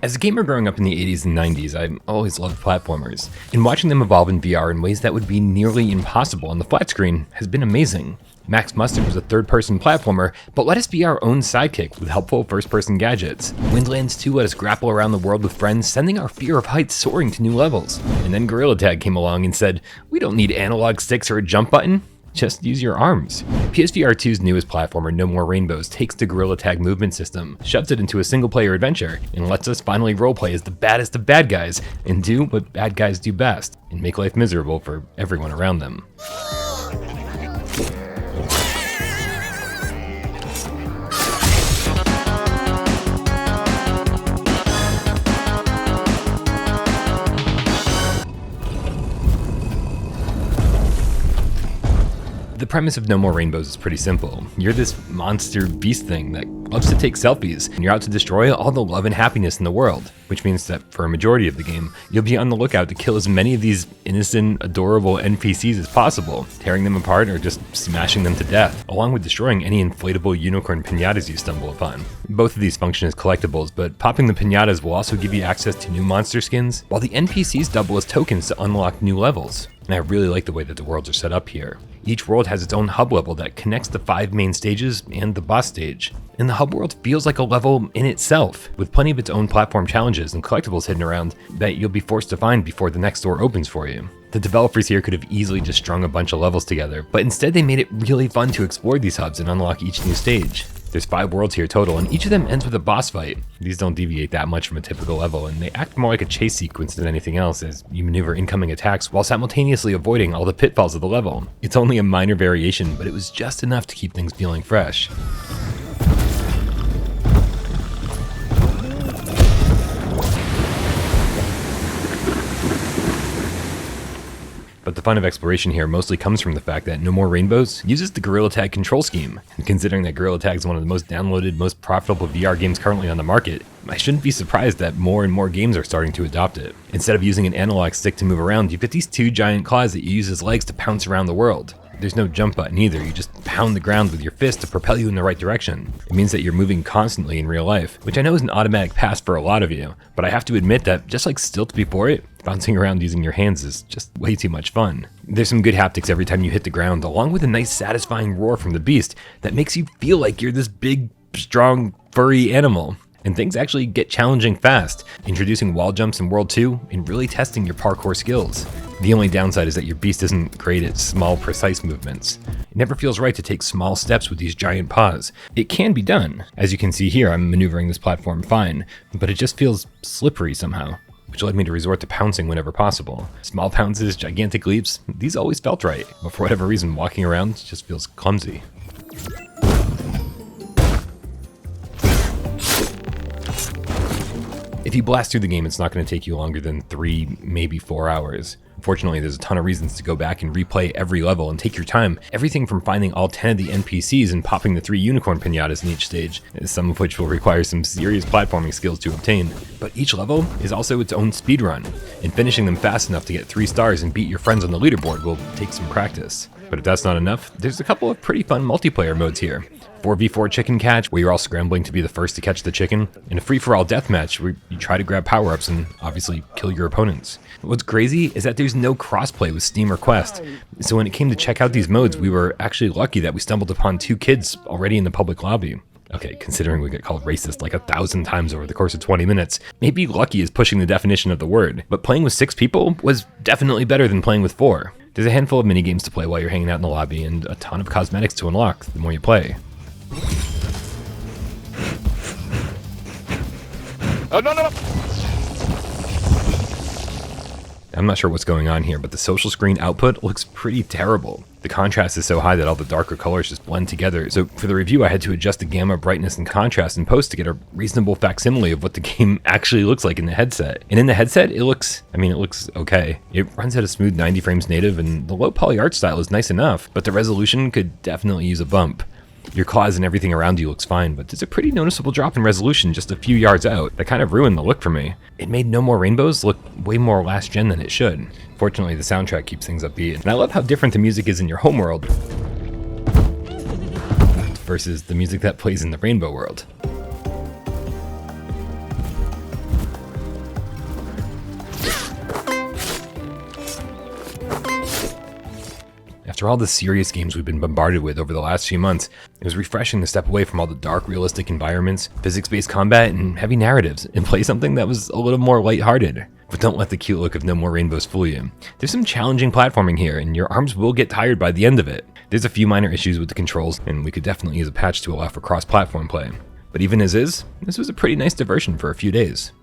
As a gamer growing up in the 80s and 90s, I always loved platformers, and watching them evolve in VR in ways that would be nearly impossible on the flat screen has been amazing. Max Mustard was a third-person platformer, but let us be our own sidekick with helpful first-person gadgets. Windlands 2 let us grapple around the world with friends, sending our fear of heights soaring to new levels. And then Gorilla Tag came along and said, we don't need analog sticks or a jump button. Just use your arms. PSVR2's newest platformer, No More Rainbows, takes the Gorilla Tag movement system, shoves it into a single-player adventure, and lets us finally roleplay as the baddest of bad guys and do what bad guys do best, and make life miserable for everyone around them. The premise of No More Rainbows is pretty simple. You're this monster beast thing that loves to take selfies, and you're out to destroy all the love and happiness in the world, which means that for a majority of the game, you'll be on the lookout to kill as many of these innocent, adorable NPCs as possible, tearing them apart or just smashing them to death, along with destroying any inflatable unicorn piñatas you stumble upon. Both of these function as collectibles, but popping the piñatas will also give you access to new monster skins, while the NPCs double as tokens to unlock new levels. And I really like the way that the worlds are set up here. Each world has its own hub level that connects the 5 main stages and the boss stage. And the hub world feels like a level in itself, with plenty of its own platform challenges and collectibles hidden around that you'll be forced to find before the next door opens for you. The developers here could have easily just strung a bunch of levels together, but instead they made it really fun to explore these hubs and unlock each new stage. There's 5 worlds here total, and each of them ends with a boss fight. These don't deviate that much from a typical level, and they act more like a chase sequence than anything else as you maneuver incoming attacks while simultaneously avoiding all the pitfalls of the level. It's only a minor variation, but it was just enough to keep things feeling fresh. But the fun of exploration here mostly comes from the fact that No More Rainbows uses the Gorilla Tag control scheme. And considering that Gorilla Tag is one of the most downloaded, most profitable VR games currently on the market, I shouldn't be surprised that more and more games are starting to adopt it. Instead of using an analog stick to move around, you've got these 2 giant claws that you use as legs to pounce around the world. There's no jump button either, you just pound the ground with your fist to propel you in the right direction. It means that you're moving constantly in real life, which I know is an automatic pass for a lot of you, but I have to admit that just like Stilt before it, bouncing around using your hands is just way too much fun. There's some good haptics every time you hit the ground, along with a nice satisfying roar from the beast that makes you feel like you're this big, strong, furry animal. And things actually get challenging fast, introducing wall jumps in World 2 and really testing your parkour skills. The only downside is that your beast isn't great at small, precise movements. It never feels right to take small steps with these giant paws. It can be done. As you can see here, I'm maneuvering this platform fine, but it just feels slippery somehow, which led me to resort to pouncing whenever possible. Small pounces, gigantic leaps, these always felt right, but for whatever reason, walking around just feels clumsy. If you blast through the game, it's not going to take you longer than 3, maybe 4 hours. Unfortunately, there's a ton of reasons to go back and replay every level and take your time. Everything from finding all 10 of the NPCs and popping the 3 unicorn piñatas in each stage, some of which will require some serious platforming skills to obtain. But each level is also its own speedrun, and finishing them fast enough to get 3 stars and beat your friends on the leaderboard will take some practice. But if that's not enough, there's a couple of pretty fun multiplayer modes here. 4v4 chicken catch, where you're all scrambling to be the first to catch the chicken, and a free-for-all deathmatch where you try to grab power-ups and obviously kill your opponents. What's crazy is that there's no crossplay with Steam or Quest, so when it came to check out these modes, we were actually lucky that we stumbled upon 2 kids already in the public lobby. Okay, considering we get called racist like 1,000 times over the course of 20 minutes, maybe lucky is pushing the definition of the word, but playing with 6 people was definitely better than playing with 4. There's a handful of mini-games to play while you're hanging out in the lobby, and a ton of cosmetics to unlock the more you play. Oh, no! I'm not sure what's going on here, but the social screen output looks pretty terrible. The contrast is so high that all the darker colors just blend together, so for the review I had to adjust the gamma, brightness, and contrast in post to get a reasonable facsimile of what the game actually looks like in the headset. And in the headset, it looks okay. It runs at a smooth 90 frames native, and the low poly art style is nice enough, but the resolution could definitely use a bump. Your claws and everything around you looks fine, but there's a pretty noticeable drop in resolution just a few yards out that kind of ruined the look for me. It made No More Rainbows look way more last gen than it should. Fortunately, the soundtrack keeps things upbeat, and I love how different the music is in your home world versus the music that plays in the Rainbow world. After all the serious games we've been bombarded with over the last few months, it was refreshing to step away from all the dark, realistic environments, physics-based combat, and heavy narratives, and play something that was a little more lighthearted. But don't let the cute look of No More Rainbows fool you. There's some challenging platforming here, and your arms will get tired by the end of it. There's a few minor issues with the controls, and we could definitely use a patch to allow for cross-platform play. But even as is, this was a pretty nice diversion for a few days.